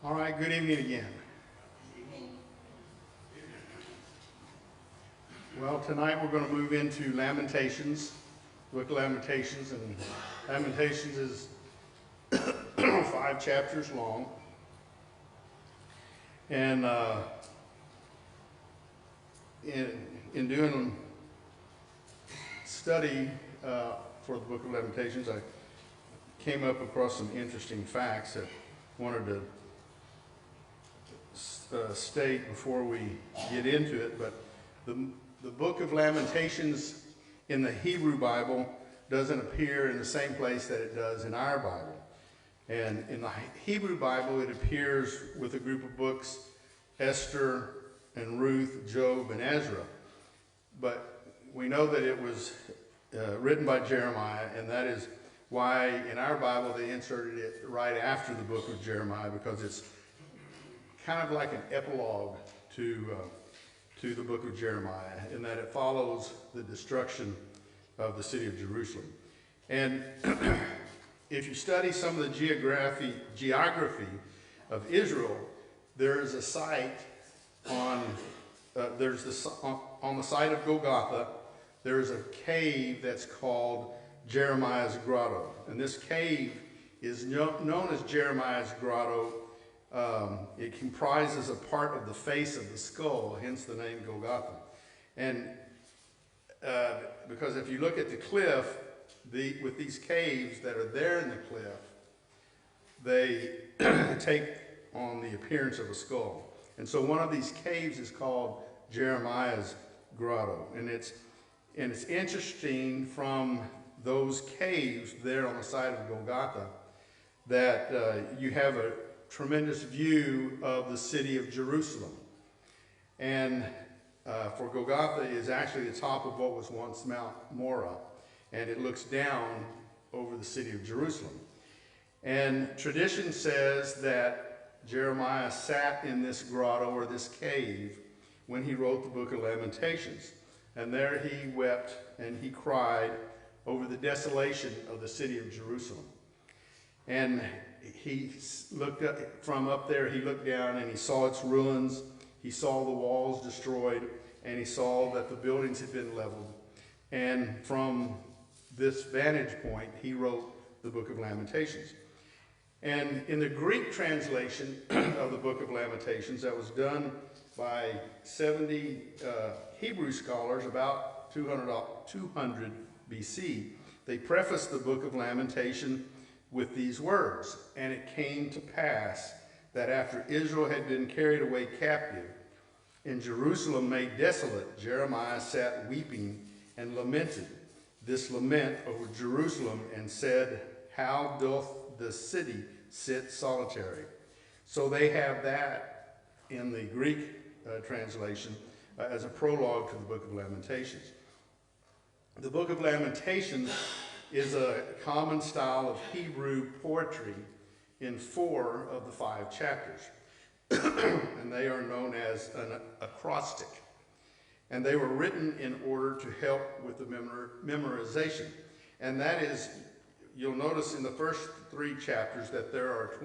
All right, good evening again. Well, tonight we're going to move into Lamentations, the book of Lamentations, and Lamentations is 5 chapters long. And in doing study for the book of Lamentations, I came up across some interesting facts that I wanted to state before we get into it. But the book of Lamentations in the Hebrew Bible doesn't appear in the same place that it does in our Bible. And in the Hebrew Bible, it appears with a group of books, Esther and Ruth, Job, and Ezra. But we know that it was written by Jeremiah, and that is why in our Bible they inserted it right after the book of Jeremiah, because it's kind of like an epilogue to the book of Jeremiah, in that it follows the destruction of the city of Jerusalem. And if you study some of the geography of Israel, there is a site on the site of Golgotha. There is a cave that's called Jeremiah's Grotto, and this cave is known as Jeremiah's Grotto. It comprises a part of the face of the skull, hence the name Golgotha. And because if you look at the cliff, with these caves that are there in the cliff, they take on the appearance of a skull. And so one of these caves is called Jeremiah's Grotto. And it's interesting from those caves there on the side of Golgotha that you have a tremendous view of the city of Jerusalem. And for Golgotha is actually the top of what was once Mount Morah, and it looks down over the city of Jerusalem. And tradition says that Jeremiah sat in this grotto or this cave when he wrote the book of Lamentations. And there he wept and he cried over the desolation of the city of Jerusalem. And he looked up from up there, he looked down and he saw its ruins, he saw the walls destroyed, and he saw that the buildings had been leveled. And from this vantage point, he wrote the book of Lamentations. And in the Greek translation of the book of Lamentations that was done by 70 Hebrew scholars about 200 BC, they prefaced the book of Lamentation with these words: "And it came to pass that after Israel had been carried away captive, and Jerusalem made desolate, Jeremiah sat weeping and lamented this lament over Jerusalem, and said, How doth the city sit solitary?" So they have that in the Greek translation as a prologue to the book of Lamentations. The book of Lamentations is a common style of Hebrew poetry in 4 of the 5 chapters. And they are known as an acrostic. And they were written in order to help with the memorization. And that is, you'll notice in the first 3 chapters that there are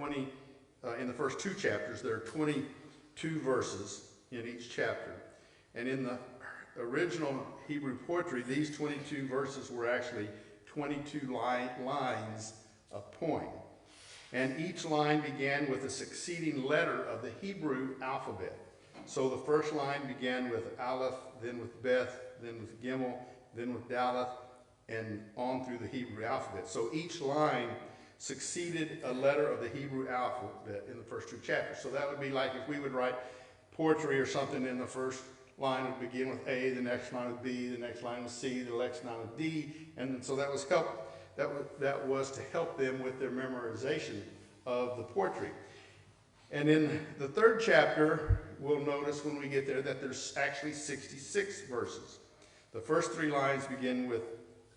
in the first 2 chapters, there are 22 verses in each chapter. And in the original Hebrew poetry, these 22 verses were actually 22 lines a poem. And each line began with a succeeding letter of the Hebrew alphabet. So the first line began with Aleph, then with Beth, then with Gimel, then with Daleth, and on through the Hebrew alphabet. So each line succeeded a letter of the Hebrew alphabet in the first 2 chapters. So that would be like if we would write poetry or something, in the first line would begin with A, the next line with B, the next line with C, the next line with D, and so that was to help them with their memorization of the poetry. And in the 3rd chapter, we'll notice when we get there that there's actually 66 verses. The first 3 lines begin with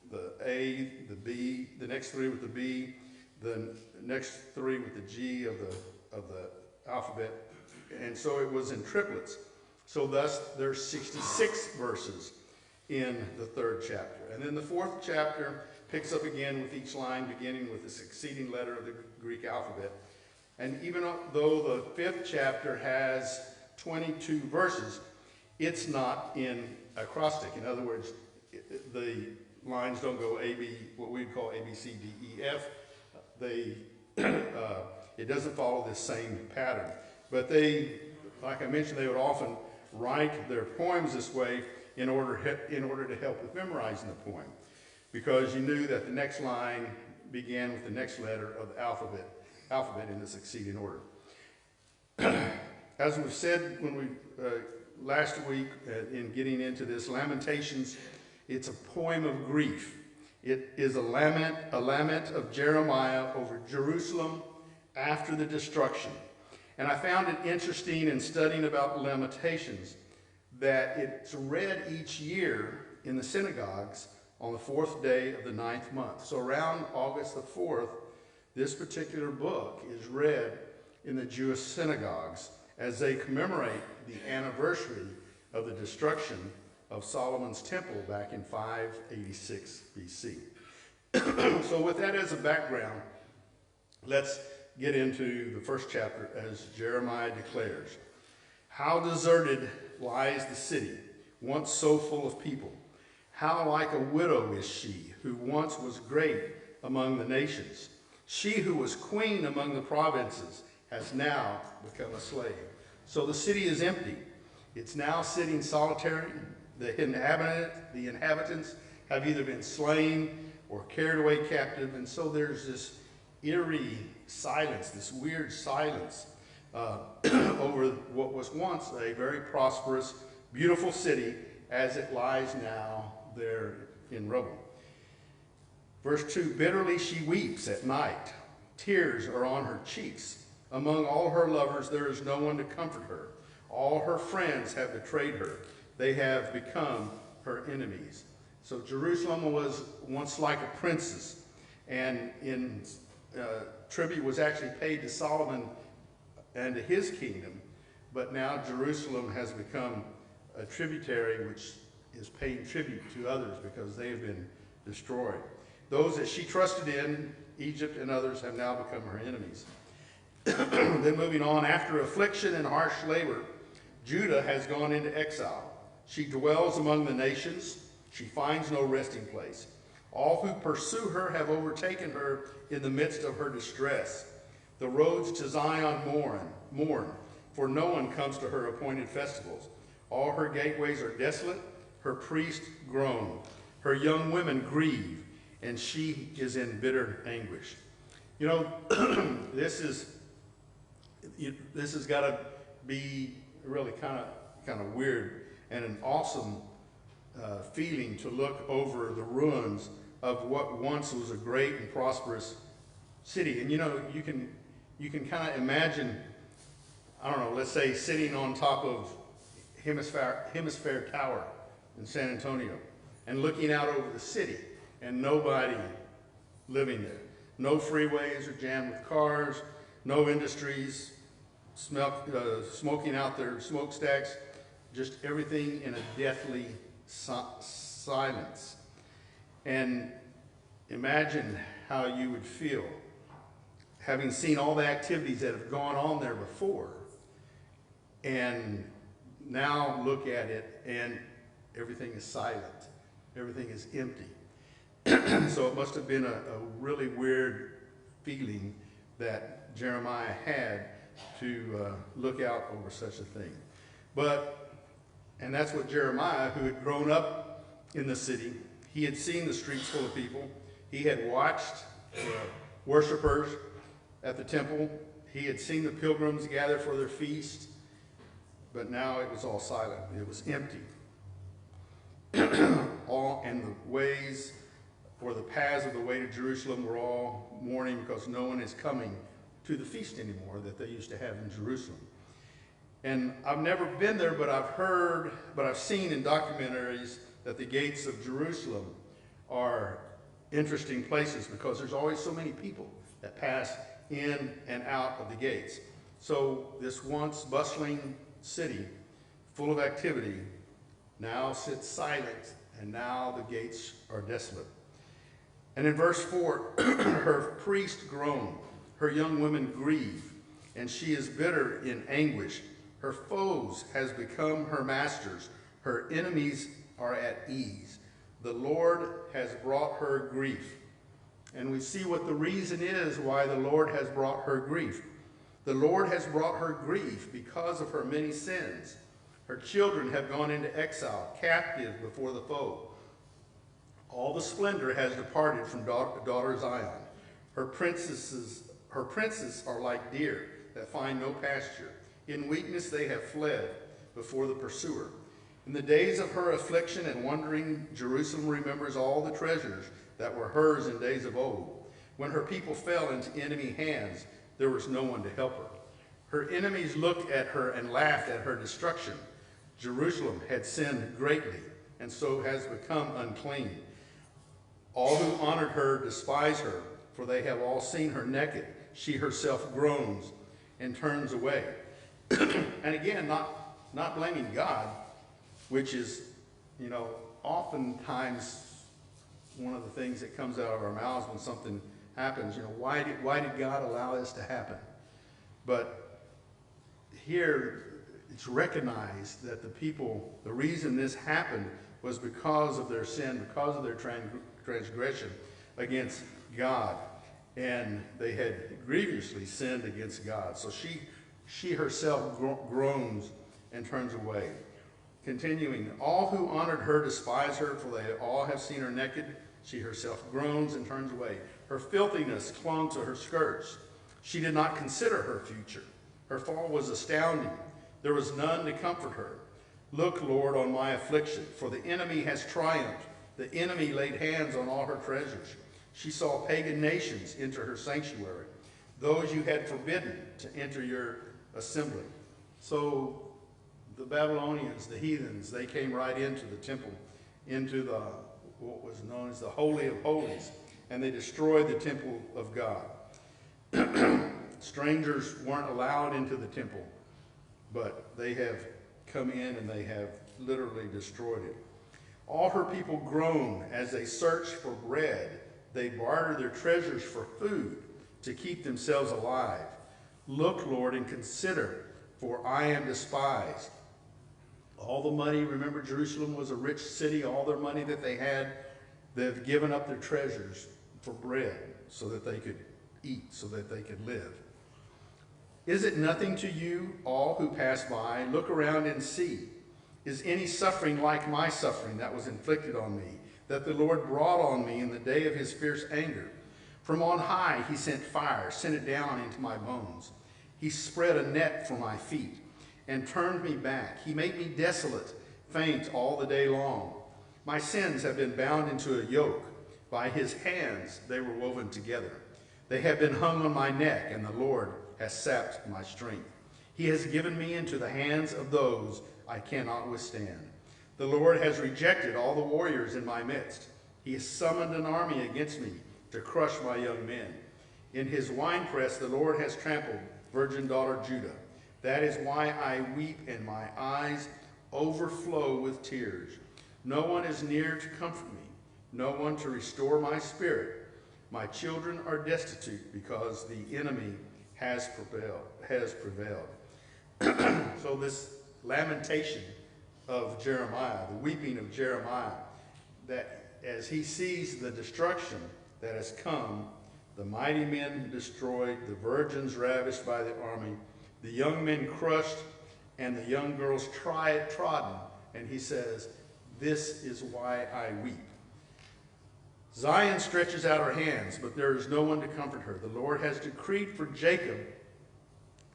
the A, the B, the next 3 with the B, the next 3 with the G of the alphabet, and so it was in triplets. So thus, there's 66 verses in the 3rd chapter. And then the 4th chapter picks up again with each line beginning with the succeeding letter of the Greek alphabet. And even though the 5th chapter has 22 verses, it's not in acrostic. In other words, the lines don't go what we'd call A, B, C, D, E, F. It doesn't follow this same pattern. But they, like I mentioned, they would often write their poems this way in order to help with memorizing the poem, because you knew that the next line began with the next letter of the alphabet in the succeeding order. As we've said when we last week in getting into this, Lamentations, it's a poem of grief. It is a lament of Jeremiah over Jerusalem after the destruction. And I found it interesting in studying about Lamentations that it's read each year in the synagogues on the 4th day of the 9th month. So around August the 4th, this particular book is read in the Jewish synagogues as they commemorate the anniversary of the destruction of Solomon's temple back in 586 BC. So with that as a background, let's get into the first chapter as Jeremiah declares, "How deserted lies the city, once so full of people. How like a widow is she, who once was great among the nations. She who was queen among the provinces has now become a slave." So the city is empty. It's now sitting solitary. The inhabitants have either been slain or carried away captive. And so there's this eerie silence, this weird silence over what was once a very prosperous, beautiful city as it lies now there in rubble. Verse 2, "Bitterly she weeps at night. Tears are on her cheeks. Among all her lovers there is no one to comfort her. All her friends have betrayed her. They have become her enemies." So Jerusalem was once like a princess, and tribute was actually paid to Solomon and to his kingdom, but now Jerusalem has become a tributary which is paying tribute to others because they have been destroyed. Those that she trusted in, Egypt and others, have now become her enemies. Then moving on, after affliction and harsh labor, Judah has gone into exile. She dwells among the nations. She finds no resting place. All who pursue her have overtaken her in the midst of her distress. The roads to Zion mourn, for no one comes to her appointed festivals. All her gateways are desolate. Her priests groan. Her young women grieve, and she is in bitter anguish. You know, this has got to be really kind of weird and an awesome feeling to look over the ruins of what once was a great and prosperous city. And you know, you can kind of imagine, I don't know, let's say sitting on top of Hemisphere Tower in San Antonio and looking out over the city and nobody living there. No freeways are jammed with cars, no industries smoking out their smokestacks, just everything in a deathly silence. And imagine how you would feel having seen all the activities that have gone on there before, and now look at it and everything is silent, everything is empty. So it must have been a really weird feeling that Jeremiah had to look out over such a thing. And that's what Jeremiah, who had grown up in the city, he had seen the streets full of people. He had watched worshipers at the temple. He had seen the pilgrims gather for their feast, but now it was all silent. It was empty. And the ways or the paths of the way to Jerusalem were all mourning because no one is coming to the feast anymore that they used to have in Jerusalem. And I've never been there, but I've seen in documentaries that the gates of Jerusalem are interesting places because there's always so many people that pass in and out of the gates. So this once bustling city full of activity now sits silent, and now the gates are desolate. And in verse 4, her priests groan, her young women grieve. and she is bitter in anguish. Her foes has become her masters. Her enemies are at ease. The Lord has brought her grief. And we see what the reason is why the Lord has brought her grief. The Lord has brought her grief because of her many sins. Her children have gone into exile, captive before the foe. All the splendor has departed from daughter Zion. Her princes are like deer that find no pasture. In weakness they have fled before the pursuer. In the days of her affliction and wandering, Jerusalem remembers all the treasures that were hers in days of old. When her people fell into enemy hands, there was no one to help her. Her enemies looked at her and laughed at her destruction. Jerusalem had sinned greatly, and so has become unclean. All who honored her despise her, for they have all seen her naked. She herself groans and turns away. And again, not blaming God, which is, oftentimes one of the things that comes out of our mouths when something happens. Why did God allow this to happen? But here it's recognized that the reason this happened was because of their sin, because of their transgression against God. And they had grievously sinned against God. So she herself groans and turns away. Continuing, all who honored her despise her, for they all have seen her naked. She herself groans and turns away. Her filthiness clung to her skirts. She did not consider her future. Her fall was astounding. There was none to comfort her. Look, Lord, on my affliction, for the enemy has triumphed. The enemy laid hands on all her treasures. She saw pagan nations enter her sanctuary, those you had forbidden to enter your assembly. So the Babylonians, the heathens, they came right into the temple, into what was known as the Holy of Holies, and they destroyed the temple of God. Strangers weren't allowed into the temple, but they have come in and they have literally destroyed it. All her people groan as they search for bread. They barter their treasures for food to keep themselves alive. Look, Lord, and consider, for I am despised. All the money, remember Jerusalem was a rich city, all their money that they had, they've given up their treasures for bread so that they could eat, so that they could live. Is it nothing to you, all who pass by? Look around and see. Is any suffering like my suffering that was inflicted on me, that the Lord brought on me in the day of his fierce anger? From on high he sent fire, sent it down into my bones. He spread a net for my feet and turned me back. He made me desolate, faint all the day long. My sins have been bound into a yoke. By his hands they were woven together. They have been hung on my neck, and the Lord has sapped my strength. He has given me into the hands of those I cannot withstand. The Lord has rejected all the warriors in my midst. He has summoned an army against me to crush my young men. In his winepress the Lord has trampled virgin daughter Judah. That is why I weep and my eyes overflow with tears. No one is near to comfort me, no one to restore my spirit. My children are destitute because the enemy has prevailed. So this lamentation of Jeremiah, the weeping of Jeremiah, that as he sees the destruction that has come, the mighty men destroyed, the virgins ravished by the army, the young men crushed, and the young girls trodden. And he says, this is why I weep. Zion stretches out her hands, but there is no one to comfort her. The Lord has decreed for Jacob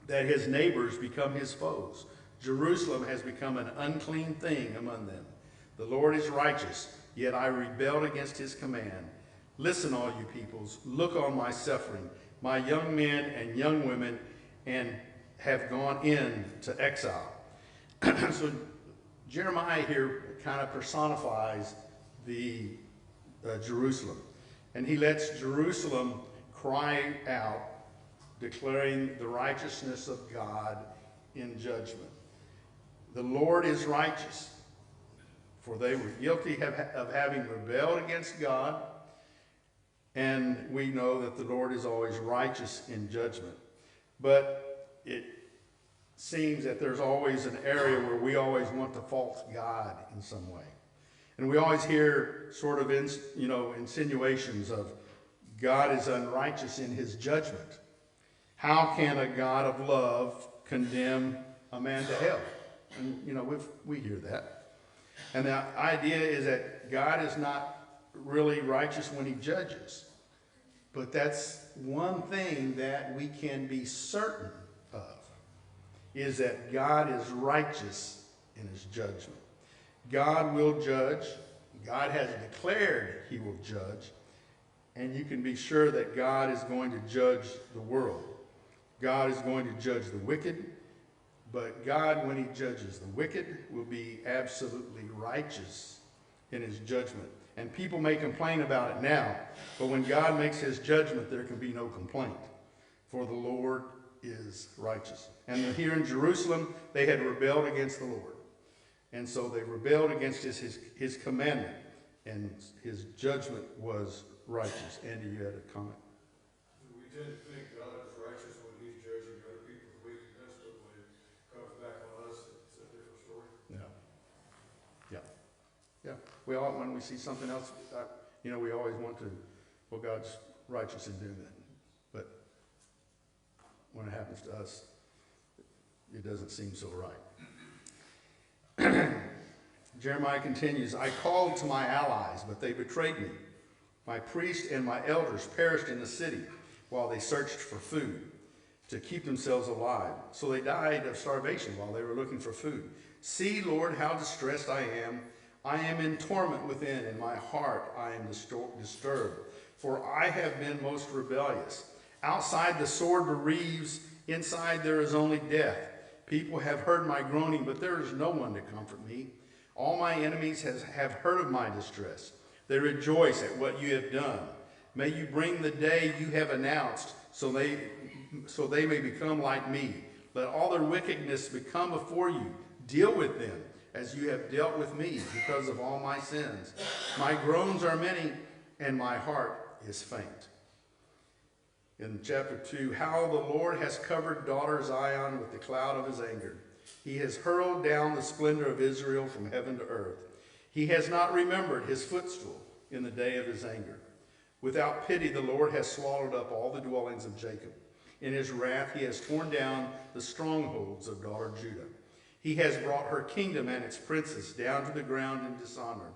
that his neighbors become his foes. Jerusalem has become an unclean thing among them. The Lord is righteous, yet I rebelled against his command. Listen, all you peoples, look on my suffering. My young men and young women and have gone into exile. So Jeremiah here kind of personifies the Jerusalem. And he lets Jerusalem cry out, declaring the righteousness of God in judgment. The Lord is righteous, for they were guilty of having rebelled against God, and we know that the Lord is always righteous in judgment. But it seems that there's always an area where we always want to fault God in some way. And we always hear sort of insinuations of God is unrighteous in his judgment. How can a God of love condemn a man to hell? And, we hear that. And the idea is that God is not really righteous when he judges. But that's one thing that we can be certain of, is that God is righteous in his judgment. God will judge. God has declared he will judge. And you can be sure that God is going to judge the world. God is going to judge the wicked. But God, when he judges the wicked, will be absolutely righteous in his judgment. And people may complain about it now, but when God makes his judgment, there can be no complaint. For the Lord is righteous. And here in Jerusalem, they had rebelled against the Lord. And so they rebelled against his commandment, and his judgment was righteous. Andy, you had a comment? We tend to think God is righteous when he's judging other people's wickedness, but when it comes back on us, it's a different story. Yeah. When we see something else, we always want to, well, God's righteous in doing that. But when it happens to us, it doesn't seem so right. Jeremiah continues, I called to my allies, but they betrayed me. My priests and my elders perished in the city while they searched for food to keep themselves alive. So they died of starvation while they were looking for food. See, Lord, how distressed I am. I am in torment within, in my heart I am disturbed. For I have been most rebellious. Outside the sword bereaves, inside there is only death. People have heard my groaning, but there is no one to comfort me. All my enemies have heard of my distress. They rejoice at what you have done. May you bring the day you have announced, so they may become like me. Let all their wickedness become before you. Deal with them as you have dealt with me because of all my sins. My groans are many, and my heart is faint. In chapter 2, how the Lord has covered daughter Zion with the cloud of his anger. He has hurled down the splendor of Israel from heaven to earth. He has not remembered his footstool in the day of his anger. Without pity, the Lord has swallowed up all the dwellings of Jacob. In his wrath, he has torn down the strongholds of daughter Judah. He has brought her kingdom and its princes down to the ground in dishonor.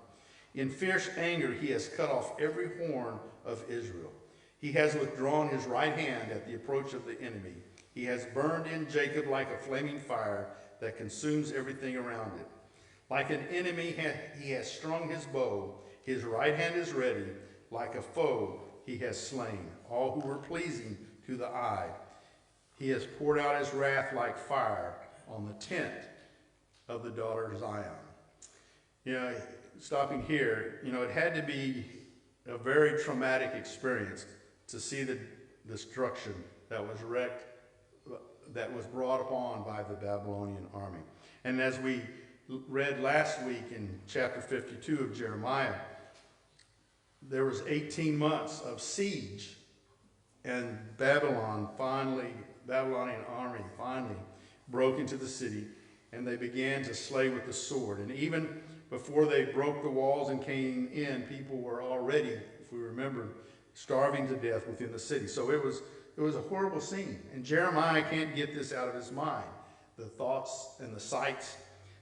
In fierce anger, he has cut off every horn of Israel. He has withdrawn his right hand at the approach of the enemy. He has burned in Jacob like a flaming fire that consumes everything around it. Like an enemy, he has strung his bow. His right hand is ready. Like a foe, he has slain all who were pleasing to the eye. He has poured out his wrath like fire on the tent of the daughter of Zion. Stopping here, it had to be a very traumatic experience to see the destruction that was brought upon by the Babylonian army. And as we read last week in chapter 52 of Jeremiah, there was 18 months of siege, and Babylonian army finally broke into the city, and they began to slay with the sword. And even before they broke the walls and came in, people were already, if we remember, starving to death within the city. So it was a horrible scene. And Jeremiah can't get this out of his mind. The thoughts and the sights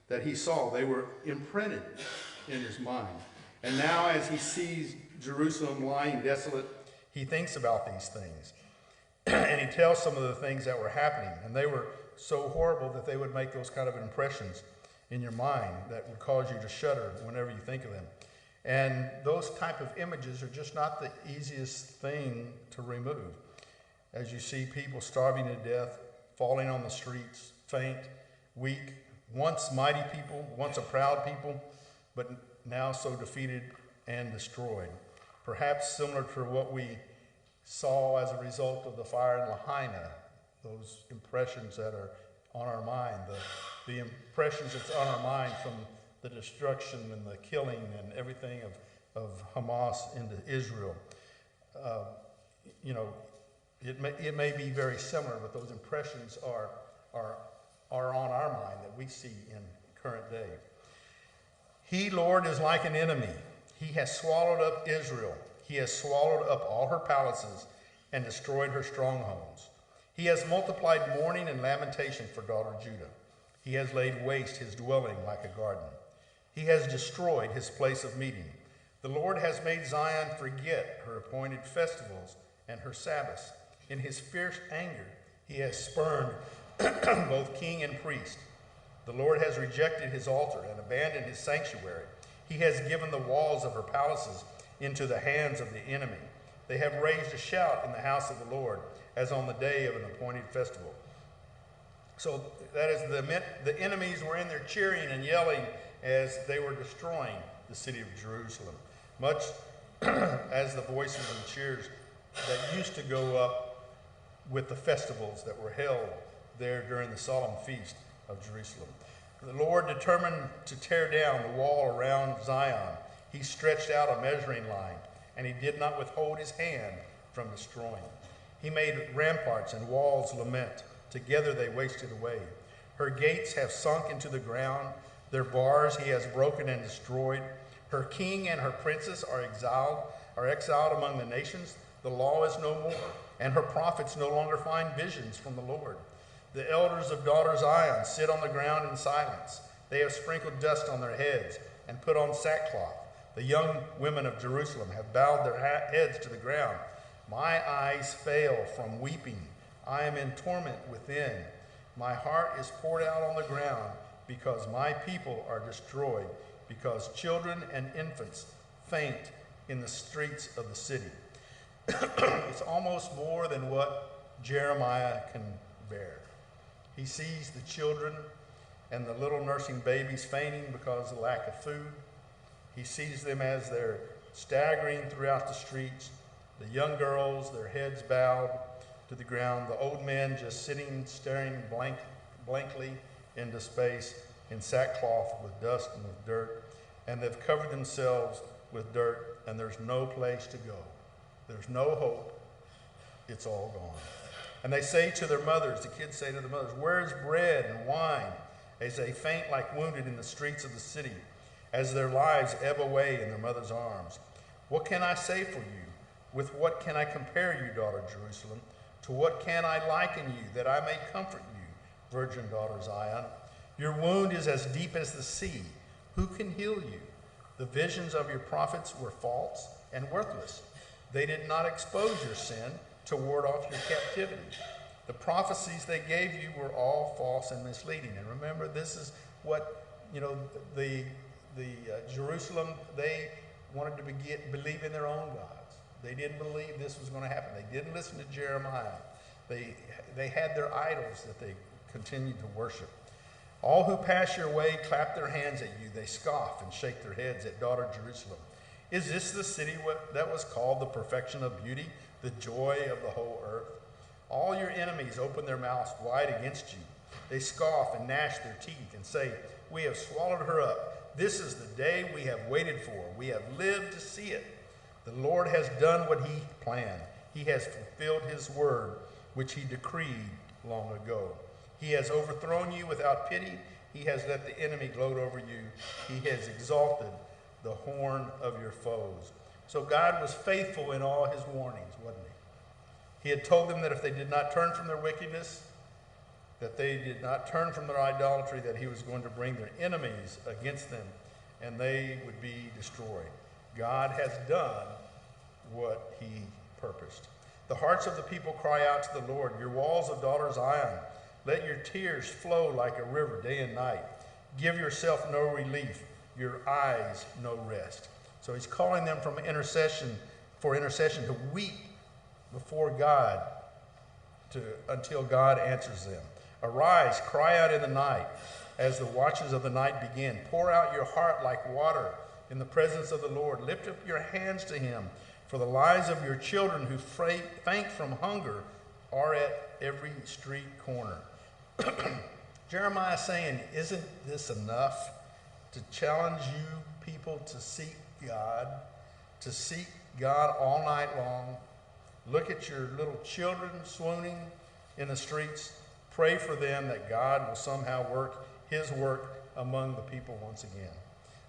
that he saw, they were imprinted in his mind. And now as he sees Jerusalem lying desolate, he thinks about these things. And he tells some of the things that were happening. And they were so horrible that they would make those kind of impressions in your mind that would cause you to shudder whenever you think of them. And those type of images are just not the easiest thing to remove. As you see people starving to death, falling on the streets, faint, weak, once mighty people, once a proud people, but now so defeated and destroyed. Perhaps similar to what we saw as a result of the fire in Lahaina, those impressions that are on our mind, the impressions that's on our mind from the destruction and the killing and everything of Hamas into Israel. It may be very similar, but those impressions are on our mind that we see in current day. He, Lord, is like an enemy. He has swallowed up Israel. He has swallowed up all her palaces and destroyed her strongholds. He has multiplied mourning and lamentation for daughter Judah. He has laid waste his dwelling like a garden. He has destroyed his place of meeting. The Lord has made Zion forget her appointed festivals and her Sabbaths. In his fierce anger, he has spurned both king and priest. The Lord has rejected his altar and abandoned his sanctuary. He has given the walls of her palaces into the hands of the enemy. They have raised a shout in the house of the Lord, as on the day of an appointed festival. So that is, the enemies were in there cheering and yelling as they were destroying the city of Jerusalem, much as the voices and cheers that used to go up with the festivals that were held there during the solemn feast of Jerusalem. The Lord determined to tear down the wall around Zion. He stretched out a measuring line, and he did not withhold his hand from destroying. He made ramparts and walls lament. Together they wasted away. Her gates have sunk into the ground. Their bars he has broken and destroyed. Her king and her princes are exiled among the nations. The law is no more, and her prophets no longer find visions from the Lord. The elders of daughter Zion sit on the ground in silence. They have sprinkled dust on their heads and put on sackcloth. The young women of Jerusalem have bowed their heads to the ground. My eyes fail from weeping. I am in torment within. My heart is poured out on the ground because my people are destroyed, because children and infants faint in the streets of the city. It's almost more than what Jeremiah can bear. He sees the children and the little nursing babies fainting because of lack of food. He sees them as they're staggering throughout the streets, the young girls, their heads bowed to the ground, the old men just sitting, staring blankly into space in sackcloth with dust and with dirt, and they've covered themselves with dirt, and there's no place to go. There's no hope. It's all gone. And they say to their mothers, the kids say to their mothers, "Where's bread and wine?" As they faint like wounded in the streets of the city, as their lives ebb away in their mother's arms. What can I say for you? With what can I compare you, daughter Jerusalem? To what can I liken you, that I may comfort you, virgin daughter Zion? Your wound is as deep as the sea. Who can heal you? The visions of your prophets were false and worthless. They did not expose your sin to ward off your captivity. The prophecies they gave you were all false and misleading. And remember, this is what, the Jerusalem, they wanted to believe in their own gods. They didn't believe this was going to happen. They didn't listen to Jeremiah. They had their idols that they continued to worship. All who pass your way clap their hands at you. They scoff and shake their heads at daughter Jerusalem. Is this the city that was called the perfection of beauty, the joy of the whole earth? All your enemies open their mouths wide against you. They scoff and gnash their teeth and say, "We have swallowed her up. This is the day we have waited for. We have lived to see it." The Lord has done what he planned. He has fulfilled his word, which he decreed long ago. He has overthrown you without pity. He has let the enemy gloat over you. He has exalted the horn of your foes. So God was faithful in all his warnings, wasn't he? He had told them that if they did not turn from their wickedness, that they did not turn from their idolatry, that he was going to bring their enemies against them and they would be destroyed. God has done what he purposed. The hearts of the people cry out to the Lord. Your walls of daughter Zion, let your tears flow like a river day and night. Give yourself no relief, your eyes no rest. So he's calling them for intercession to weep before God until God answers them. Arise, cry out in the night as the watches of the night begin. Pour out your heart like water in the presence of the Lord. Lift up your hands to him, for the lives of your children who faint from hunger are at every street corner. Jeremiah saying, isn't this enough to challenge you people to seek God all night long? Look at your little children swooning in the streets. Pray for them that God will somehow work his work among the people once again.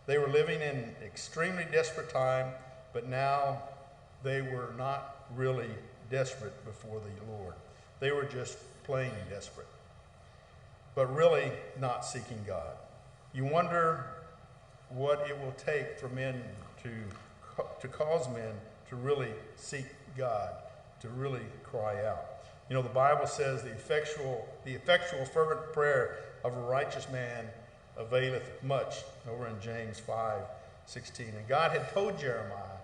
They were living in extremely desperate time, but now they were not really desperate before the Lord. They were just plain desperate, but really not seeking God. You wonder what it will take for men to cause men to really seek God, to really cry out. You know, the Bible says the effectual fervent prayer of a righteous man availeth much, over in James 5:16. And God had told Jeremiah,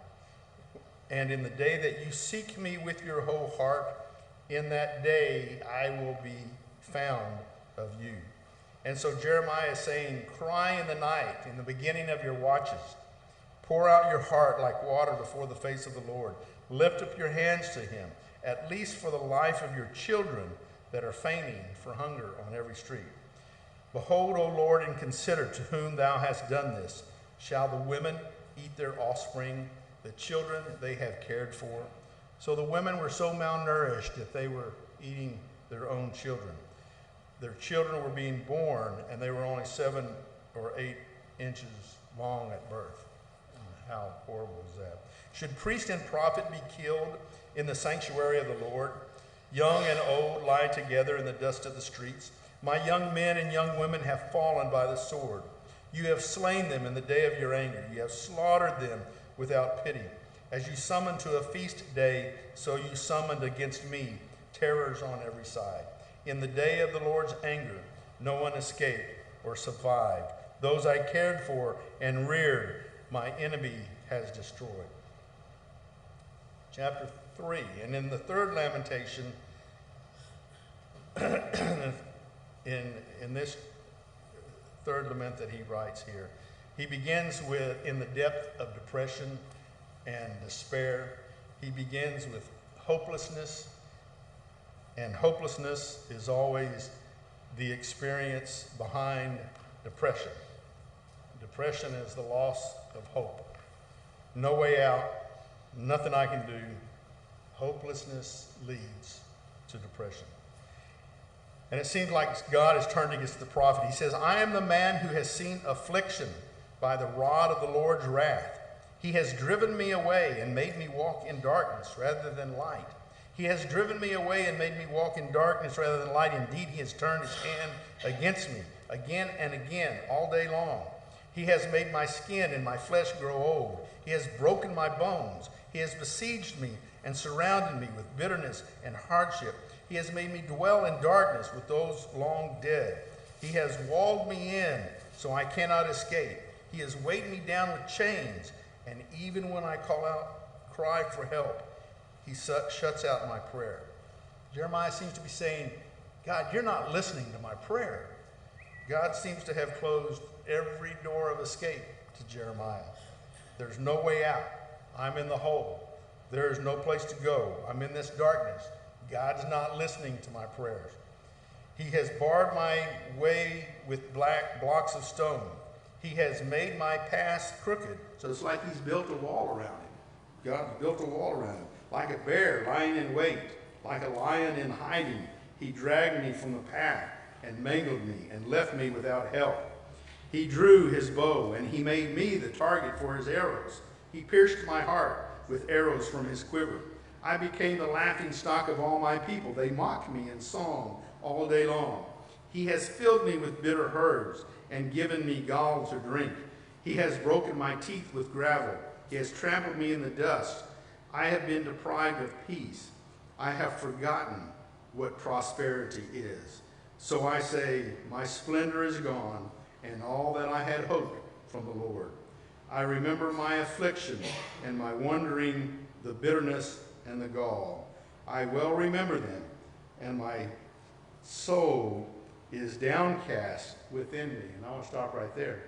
and in the day that you seek me with your whole heart, in that day I will be found of you. And so Jeremiah is saying, cry in the night, in the beginning of your watches. Pour out your heart like water before the face of the Lord. Lift up your hands to him, at least for the life of your children that are fainting for hunger on every street. Behold, O Lord, and consider to whom thou hast done this. Shall the women eat their offspring, the children they have cared for? So the women were so malnourished that they were eating their own children. Their children were being born, and they were only 7 or 8 inches long at birth. How horrible is that? Should priest and prophet be killed in the sanctuary of the Lord? Young and old lie together in the dust of the streets. My young men and young women have fallen by the sword. You have slain them in the day of your anger. You have slaughtered them without pity. As you summoned to a feast day, so you summoned against me terrors on every side. In the day of the Lord's anger, no one escaped or survived. Those I cared for and reared, my enemy has destroyed. Chapter 3, and in the third lamentation, in this third lament that he writes here, he begins with, in the depth of depression and despair, he begins with hopelessness, and hopelessness is always the experience behind depression. Depression is the loss of hope. No way out, nothing I can do. Hopelessness leads to depression. And it seems like God has turned against the prophet. He says, I am the man who has seen affliction by the rod of the Lord's wrath. He has driven me away and made me walk in darkness rather than light. He has driven me away and made me walk in darkness rather than light. Indeed, he has turned his hand against me again and again all day long. He has made my skin and my flesh grow old. He has broken my bones. He has besieged me and surrounded me with bitterness and hardship. He has made me dwell in darkness with those long dead. He has walled me in so I cannot escape. He has weighed me down with chains, and even when I cry for help, he shuts out my prayer. Jeremiah seems to be saying, God, you're not listening to my prayer. God seems to have closed every door of escape to Jeremiah. There's no way out. I'm in the hole. There is no place to go. I'm in this darkness. God's not listening to my prayers. He has barred my way with black blocks of stone. He has made my path crooked. So it's like he's built a wall around him. God's built a wall around him. Like a bear lying in wait, like a lion in hiding, he dragged me from the path and mangled me and left me without help. He drew his bow, and he made me the target for his arrows. He pierced my heart with arrows from his quiver. I became the laughing stock of all my people. They mocked me in song all day long. He has filled me with bitter herbs and given me gall to drink. He has broken my teeth with gravel. He has trampled me in the dust. I have been deprived of peace. I have forgotten what prosperity is. So I say, my splendor is gone, and all that I had hoped from the Lord. I remember my affliction and my wandering, the bitterness and the gall. I well remember them, and my soul is downcast within me. And I want to stop right there.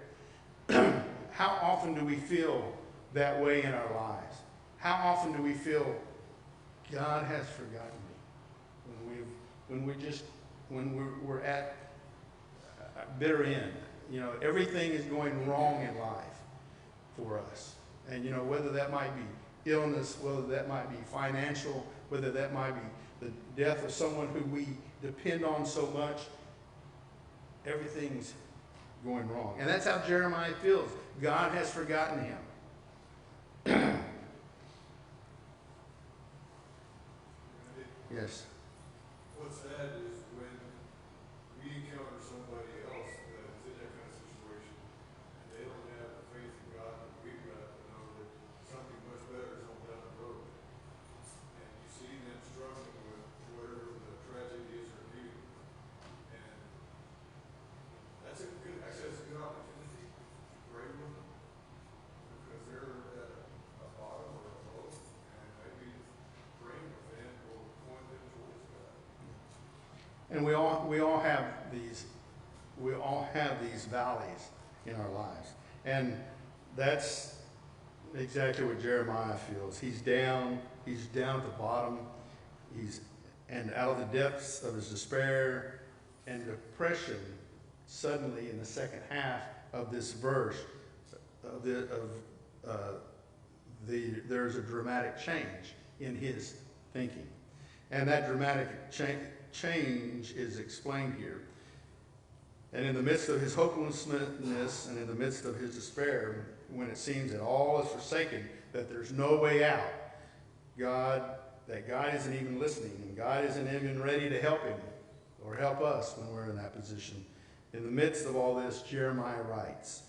How often do we feel that way in our lives? How often do we feel God has forgotten me? When we're at a bitter end, you know, everything is going wrong in life for us. And you know, whether that might be illness, whether that might be financial, whether that might be the death of someone who we depend on so much. Everything's going wrong. And that's how Jeremiah feels. God has forgotten him. Yes. What's sad is when we encounter somebody else that is in that kind of situation, and they don't have the faith in God that we've got to know that something much better is on down the road. And you see them struggling with whatever the tragedy is or you. And that's a good opportunity to pray with them. Because they're at a bottom or a low, and maybe praying with them will point them towards God. And we all have these valleys in our lives. And that's exactly what Jeremiah feels. He's down at the bottom. And out of the depths of his despair and depression, suddenly in the second half of this verse, there's a dramatic change in his thinking. And that dramatic change is explained here. And in the midst of his hopelessness and in the midst of his despair, when it seems that all is forsaken, that there's no way out, that God isn't even listening, and God isn't even ready to help him or help us when we're in that position. In the midst of all this, Jeremiah writes,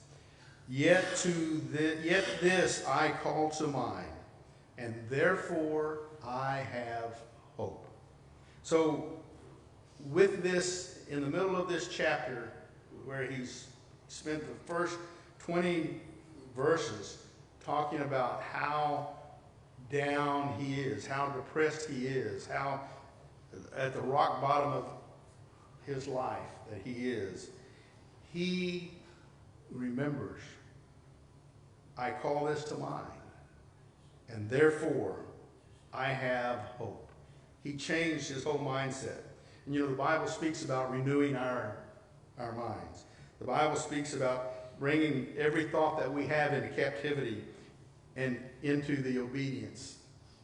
Yet this I call to mind, and therefore I have hope. So with this, in the middle of this chapter, where he's spent the first 20 verses talking about how down he is, how depressed he is, how at the rock bottom of his life that he remembers, I call this to mind, and therefore I have hope. He changed his whole mindset. And the Bible speaks about renewing our minds. The Bible speaks about bringing every thought that we have into captivity and into the obedience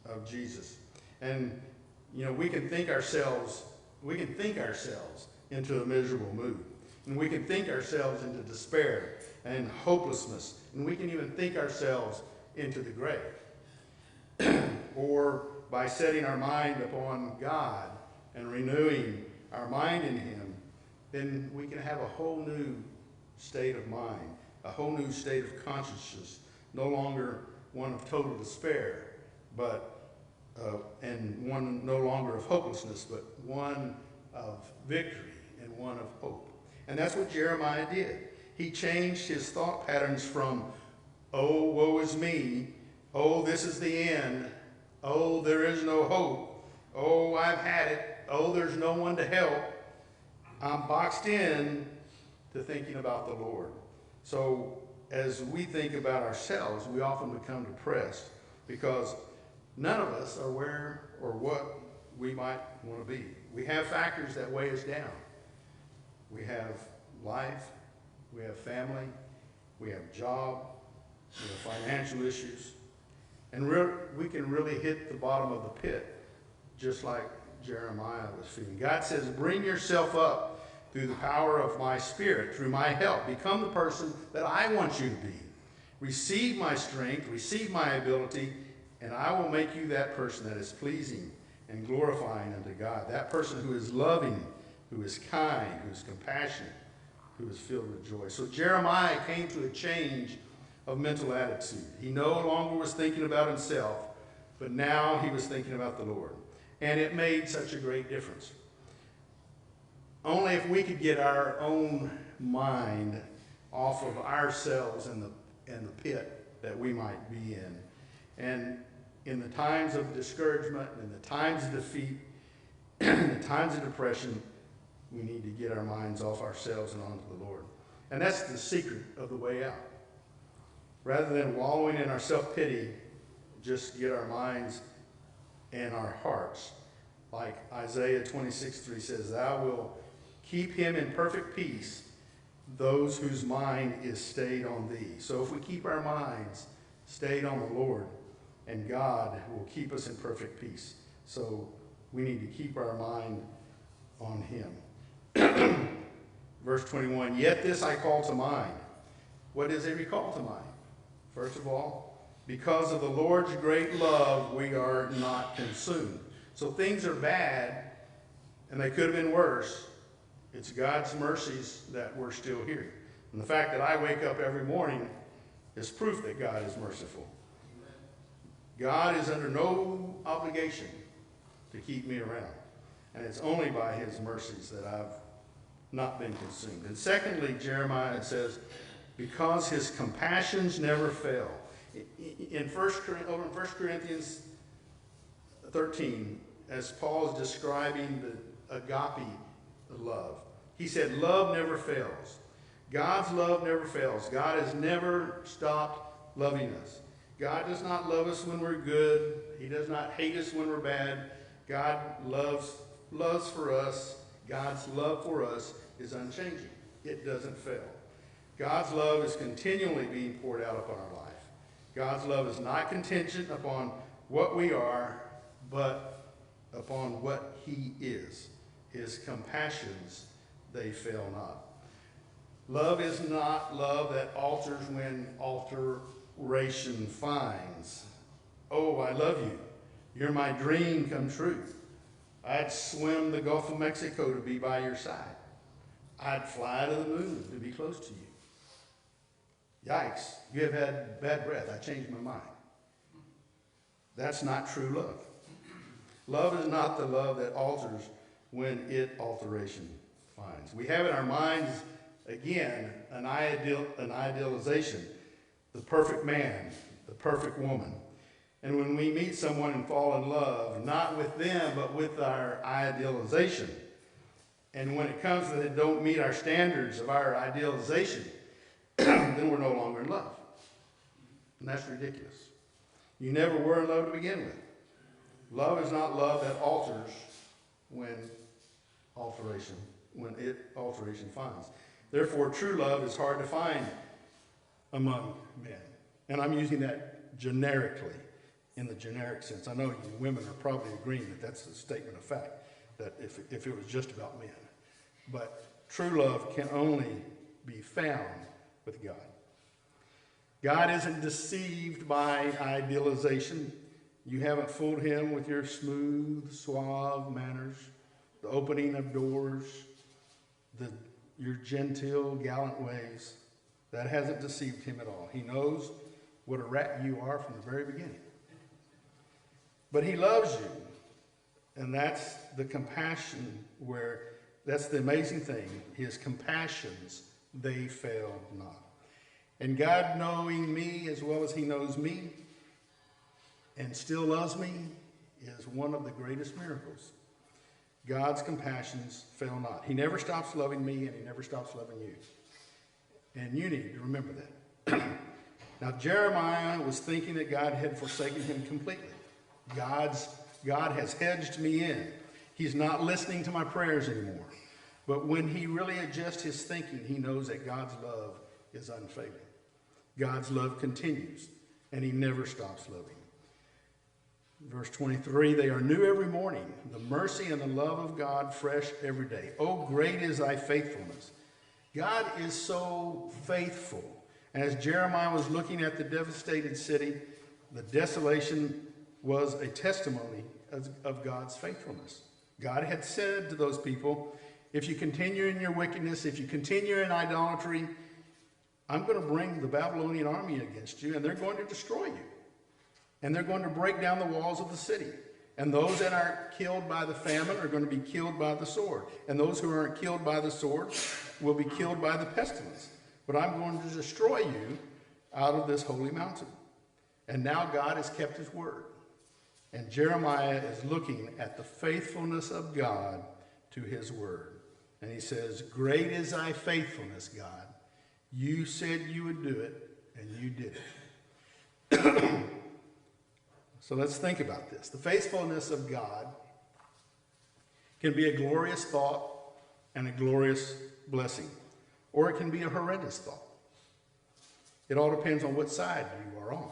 of Jesus. And, we can think ourselves into a miserable mood. And we can think ourselves into despair and hopelessness. And we can even think ourselves into the grave. Or by setting our mind upon God and renewing our mind in him, then we can have a whole new state of mind, a whole new state of consciousness, no longer one of total despair, and one no longer of hopelessness, but one of victory and one of hope. And that's what Jeremiah did. He changed his thought patterns from, oh, woe is me, oh, this is the end, oh, there is no hope, oh, I've had it, oh, there's no one to help. I'm boxed in to thinking about the Lord. So as we think about ourselves, we often become depressed because none of us are where or what we might want to be. We have factors that weigh us down. We have life, we have family, we have job, we have financial issues, and we can really hit the bottom of the pit, just like Jeremiah was feeling. God says, bring yourself up through the power of my Spirit, through my help. Become the person that I want you to be. Receive my strength, receive my ability, and I will make you that person that is pleasing and glorifying unto God. That person who is loving, who is kind, who is compassionate, who is filled with joy. So Jeremiah came to a change of mental attitude. He no longer was thinking about himself, but now he was thinking about the Lord. And it made such a great difference. Only if we could get our own mind off of ourselves and the pit that we might be in. And in the times of discouragement, in the times of defeat, in the times of depression, we need to get our minds off ourselves and onto the Lord. And that's the secret of the way out. Rather than wallowing in our self-pity, just get our minds and our hearts. Like Isaiah 26:3 says, Thou wilt keep him in perfect peace, those whose mind is stayed on thee. So if we keep our minds stayed on the Lord, and God will keep us in perfect peace. So we need to keep our mind on him. Verse 21, yet this I call to mind. What does it recall to mind? First of all, because of the Lord's great love, we are not consumed. So things are bad, and they could have been worse. It's God's mercies that we're still here. And the fact that I wake up every morning is proof that God is merciful. God is under no obligation to keep me around. And it's only by his mercies that I've not been consumed. And secondly, Jeremiah says, because his compassions never fail. In 1 Corinthians 13, as Paul is describing the agape love, he said, love never fails. God's love never fails. God has never stopped loving us. God does not love us when we're good. He does not hate us when we're bad. God loves for us. God's love for us is unchanging. It doesn't fail. God's love is continually being poured out upon our life. God's love is not contingent upon what we are, but upon what he is. His compassions, they fail not. Love is not love that alters when alteration finds. Oh, I love you. You're my dream come true. I'd swim the Gulf of Mexico to be by your side. I'd fly to the moon to be close to you. Yikes, you have had bad breath. I changed my mind. That's not true love. Love is not the love that alters when it alteration finds. We have in our minds, again, an idealization, the perfect man, the perfect woman. And when we meet someone and fall in love, not with them, but with our idealization, and when it comes that it don't meet our standards of our idealization, then we're no longer in love. And that's ridiculous. You never were in love to begin with. Love is not love that alters when alteration finds. Therefore, true love is hard to find among men. And I'm using that generically, in the generic sense. I know you women are probably agreeing that that's a statement of fact, that if it was just about men. But true love can only be found with God. God isn't deceived by idealization. You haven't fooled him with your smooth, suave manners, the opening of doors, your genteel, gallant ways. That hasn't deceived him at all. He knows what a rat you are from the very beginning. But he loves you. And that's the compassion that's the amazing thing. His compassions, they fail not. And God, knowing me as well as he knows me and still loves me, is one of the greatest miracles. God's compassions fail not. He never stops loving me, and he never stops loving you. And you need to remember that. Now, Jeremiah was thinking that God had forsaken him completely. God has hedged me in. He's not listening to my prayers anymore. But when he really adjusts his thinking, he knows that God's love is unfailing. God's love continues, and he never stops loving. Verse 23, they are new every morning, the mercy and the love of God fresh every day. Oh, great is thy faithfulness. God is so faithful. And as Jeremiah was looking at the devastated city, the desolation was a testimony of God's faithfulness. God had said to those people, if you continue in your wickedness, if you continue in idolatry, I'm going to bring the Babylonian army against you, and they're going to destroy you. And they're going to break down the walls of the city. And those that are killed by the famine are going to be killed by the sword. And those who aren't killed by the sword will be killed by the pestilence. But I'm going to destroy you out of this holy mountain. And now God has kept his word. And Jeremiah is looking at the faithfulness of God to his word. And he says, great is thy faithfulness, God. You said you would do it, and you did it. So let's think about this. The faithfulness of God can be a glorious thought and a glorious blessing, or it can be a horrendous thought. It all depends on what side you are on.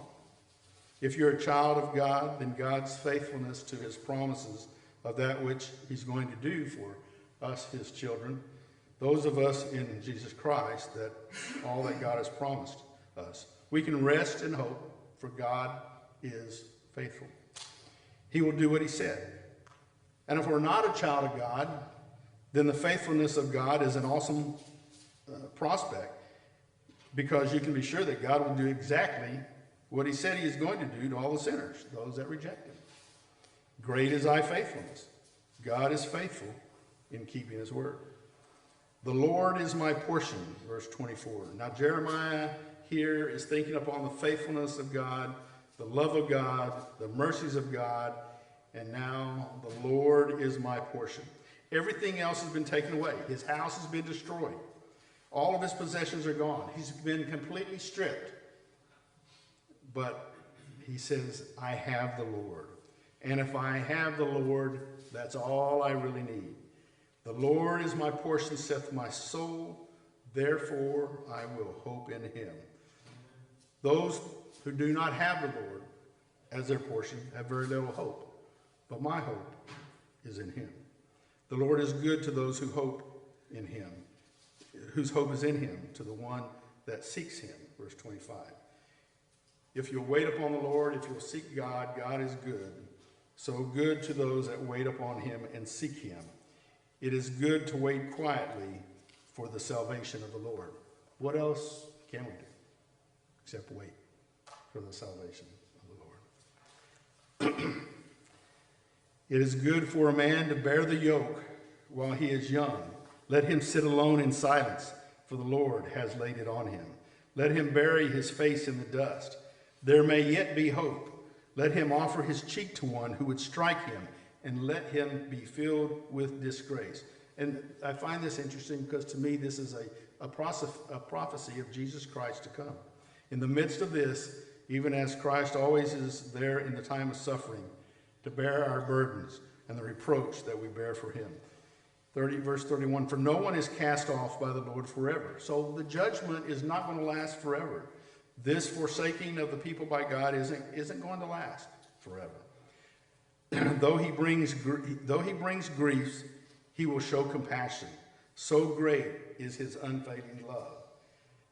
If you're a child of God, then God's faithfulness to his promises of that which he's going to do for us, his children, those of us in Jesus Christ, that all that God has promised us. We can rest and hope, for God is faithful. He will do what he said. And if we're not a child of God, then the faithfulness of God is an awesome prospect, because you can be sure that God will do exactly what he said he is going to do to all the sinners, those that reject him. Great is thy faithfulness. God is faithful in keeping his word. The Lord is my portion, verse 24. Now Jeremiah here is thinking upon the faithfulness of God, the love of God, the mercies of God, and now the Lord is my portion. Everything else has been taken away. His house has been destroyed. All of his possessions are gone. He's been completely stripped. But he says, I have the Lord. And if I have the Lord, that's all I really need. The Lord is my portion, saith my soul. Therefore I will hope in him. Those who do not have the Lord as their portion have very little hope. But my hope is in him. The Lord is good to those who hope in him, whose hope is in him, to the one that seeks him. Verse 25. If you'll wait upon the Lord, if you'll seek God, God is good. So good to those that wait upon him and seek him. It is good to wait quietly for the salvation of the Lord. What else can we do except wait for the salvation of the Lord? It is good for a man to bear the yoke while he is young. Let him sit alone in silence, for the Lord has laid it on him. Let him bury his face in the dust. There may yet be hope. Let him offer his cheek to one who would strike him, and let him be filled with disgrace. And I find this interesting because to me this is a prophecy of Jesus Christ to come. In the midst of this, even as Christ always is there in the time of suffering, to bear our burdens and the reproach that we bear for him. Verse 31, for no one is cast off by the Lord forever. So the judgment is not going to last forever. This forsaking of the people by God isn't going to last forever. Though he brings griefs, he will show compassion. So great is his unfailing love.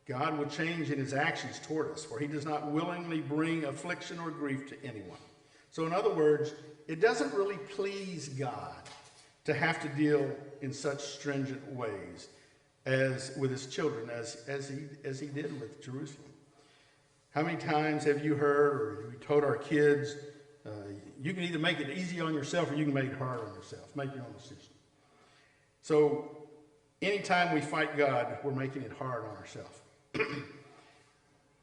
God will change in his actions toward us, for he does not willingly bring affliction or grief to anyone. So in other words, it doesn't really please God to have to deal in such stringent ways as with his children, as he did with Jerusalem. How many times have you heard, or we told our kids, you can either make it easy on yourself or you can make it hard on yourself. Make your own decision. So anytime we fight God, we're making it hard on ourselves.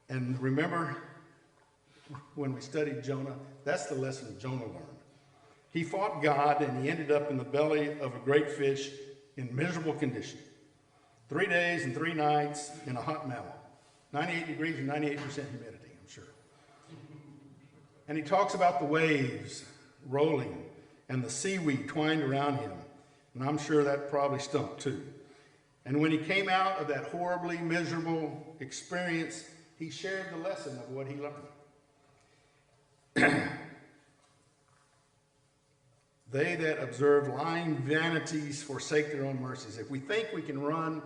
And remember, when we studied Jonah, that's the lesson Jonah learned. He fought God and he ended up in the belly of a great fish in miserable condition. 3 days and 3 nights in a hot mountain. 98 degrees and 98% humidity, I'm sure. And he talks about the waves rolling and the seaweed twined around him. And I'm sure that probably stunk too. And when he came out of that horribly miserable experience, he shared the lesson of what he learned. They that observe lying vanities forsake their own mercies. If we think we can run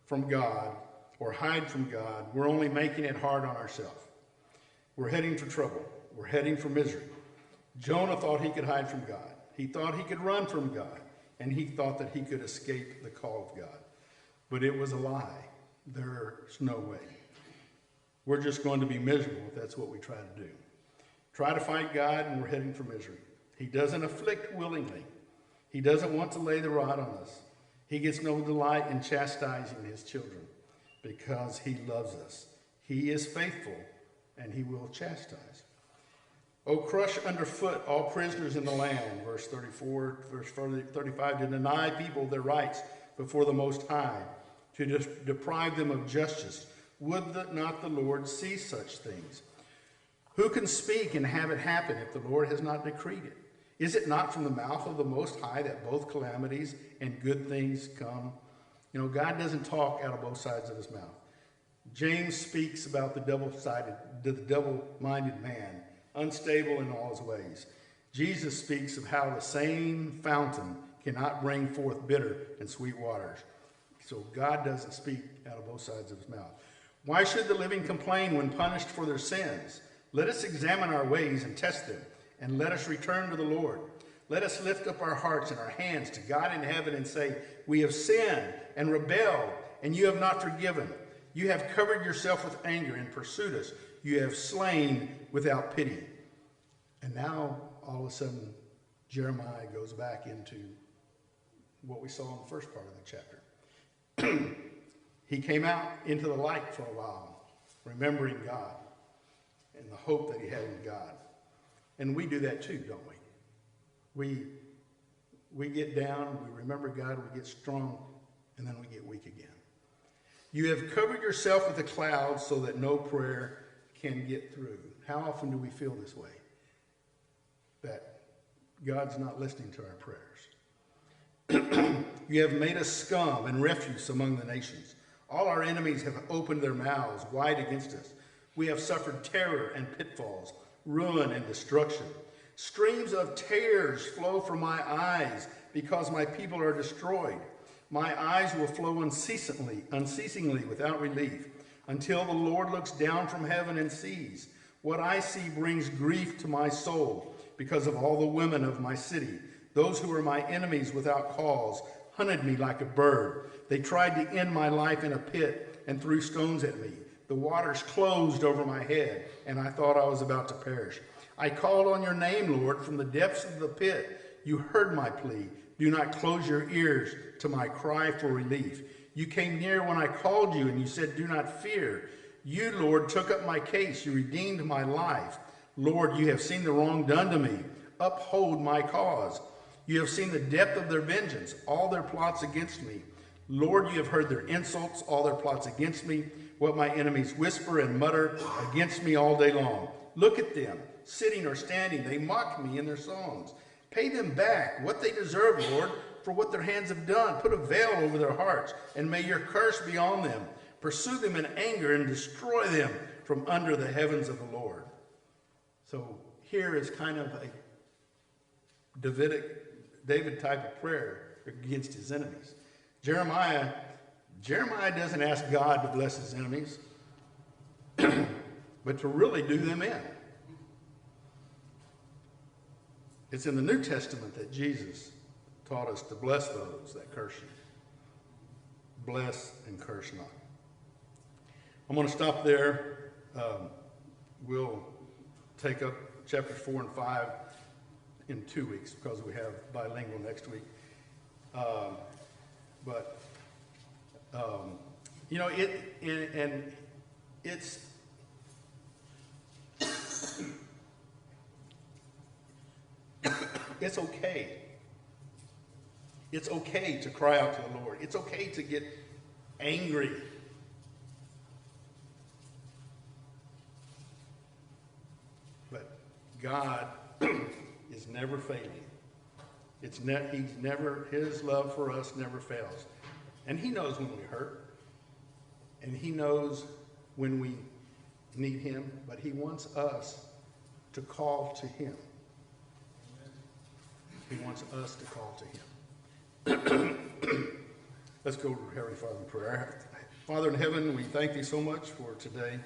from God or hide from God, we're only making it hard on ourselves. We're heading for trouble. We're heading for misery. Jonah thought he could hide from God. He thought he could run from God. And he thought that he could escape the call of God. But it was a lie. There's no way. We're just going to be miserable if that's what we try to do. Try to fight God and we're heading for misery. He doesn't afflict willingly. He doesn't want to lay the rod on us. He gets no delight in chastising his children because he loves us. He is faithful and he will chastise. Oh, crush underfoot all prisoners in the land, verse 34, verse 35, to deny people their rights before the Most High, to deprive them of justice. Would not the Lord see such things? Who can speak and have it happen if the Lord has not decreed it? Is it not from the mouth of the Most High that both calamities and good things come? You know, God doesn't talk out of both sides of his mouth. James speaks about the double-minded man, unstable in all his ways. Jesus speaks of how the same fountain cannot bring forth bitter and sweet waters. So God doesn't speak out of both sides of his mouth. Why should the living complain when punished for their sins? Let us examine our ways and test them, and let us return to the Lord. Let us lift up our hearts and our hands to God in heaven and say, we have sinned and rebelled, and you have not forgiven. You have covered yourself with anger and pursued us. You have slain without pity. And now, all of a sudden, Jeremiah goes back into what we saw in the first part of the chapter. He came out into the light for a while, remembering God and the hope that he had in God. And we do that too, don't we? We get down, we remember God, we get strong, and then we get weak again. You have covered yourself with a cloud so that no prayer can get through. How often do we feel this way? That God's not listening to our prayers. You have made us scum and refuse among the nations. All our enemies have opened their mouths wide against us. We have suffered terror and pitfalls, ruin and destruction. Streams of tears flow from my eyes because my people are destroyed. My eyes will flow unceasingly without relief, until the Lord looks down from heaven and sees. What I see brings grief to my soul because of all the women of my city. Those who are my enemies without cause hunted me like a bird. They tried to end my life in a pit and threw stones at me. The waters closed over my head, and I thought I was about to perish. I called on your name, Lord, from the depths of the pit. You heard my plea. Do not close your ears to my cry for relief. You came near when I called you, and you said, do not fear. You, Lord, took up my case. You redeemed my life. Lord, you have seen the wrong done to me. Uphold my cause. You have seen the depth of their vengeance, all their plots against me. Lord, you have heard their insults, all their plots against me, what my enemies whisper and mutter against me all day long. Look at them, sitting or standing. They mock me in their songs. Pay them back what they deserve, Lord, for what their hands have done. Put a veil over their hearts, and may your curse be on them. Pursue them in anger and destroy them from under the heavens of the Lord. So here is kind of a David type of prayer against his enemies. Jeremiah doesn't ask God to bless his enemies, but to really do them in. It's in the New Testament that Jesus taught us to bless those that curse you. Bless and curse not. I'm going to stop there. We'll take up chapters 4 and 5 in 2 weeks because we have bilingual next week. It's it's okay. It's okay to cry out to the Lord. It's okay to get angry. But God is never failing. His love for us never fails. And he knows when we hurt. And he knows when we need him. But he wants us to call to him. He wants us to call to him. Let's go to Heavenly Father in prayer. Father in heaven, we thank thee so much for today.